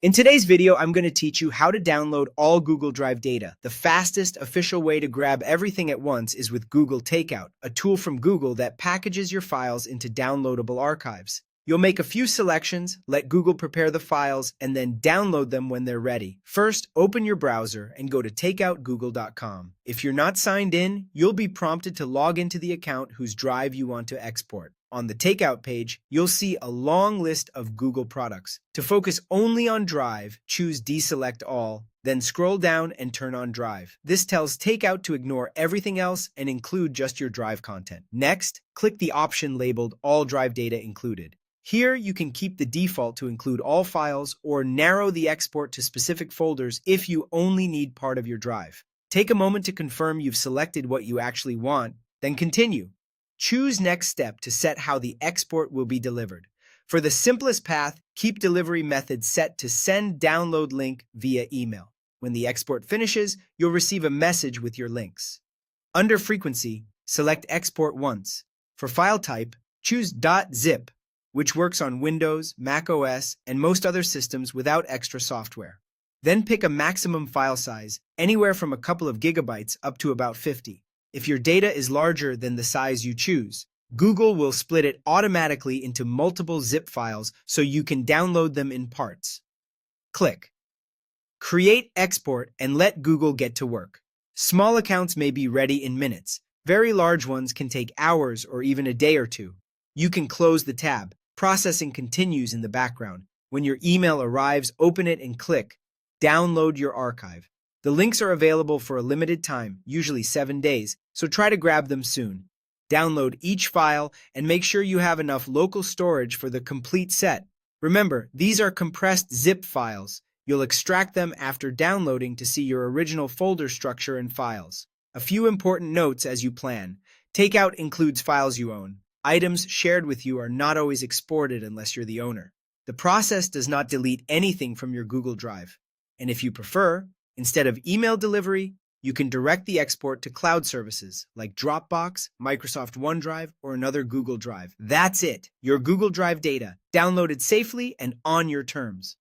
In today's video, I'm going to teach you how to download all Google Drive data. The fastest, official way to grab everything at once is with Google Takeout, a tool from Google that packages your files into downloadable archives. You'll make a few selections, let Google prepare the files, and then download them when they're ready. First, open your browser and go to takeoutgoogle.com. If you're not signed in, you'll be prompted to log into the account whose drive you want to export. On the Takeout page, you'll see a long list of Google products. To focus only on Drive, choose Deselect All, then scroll down and turn on Drive. This tells Takeout to ignore everything else and include just your Drive content. Next, click the option labeled All Drive Data Included. Here, you can keep the default to include all files or narrow the export to specific folders if you only need part of your drive. Take a moment to confirm you've selected what you actually want, then continue. Choose Next Step to set how the export will be delivered. For the simplest path, keep delivery method set to send download link via email. When the export finishes, you'll receive a message with your links. Under Frequency, select Export Once. For file type, choose .zip, which works on Windows, Mac OS, and most other systems without extra software. Then pick a maximum file size, anywhere from a couple of gigabytes up to about 50. If your data is larger than the size you choose, Google will split it automatically into multiple zip files so you can download them in parts. Click Create Export and let Google get to work. Small accounts may be ready in minutes. Very large ones can take hours or even a day or two. You can close the tab. Processing continues in the background. When your email arrives, open it and click Download your archive. The links are available for a limited time, usually 7 days, so try to grab them soon. Download each file and make sure you have enough local storage for the complete set. Remember, these are compressed zip files. You'll extract them after downloading to see your original folder structure and files. A few important notes as you plan. Takeout includes files you own. Items shared with you are not always exported unless you're the owner. The process does not delete anything from your Google Drive. And if you prefer, instead of email delivery, you can direct the export to cloud services like Dropbox, Microsoft OneDrive, or another Google Drive. That's it, your Google Drive data, downloaded safely and on your terms.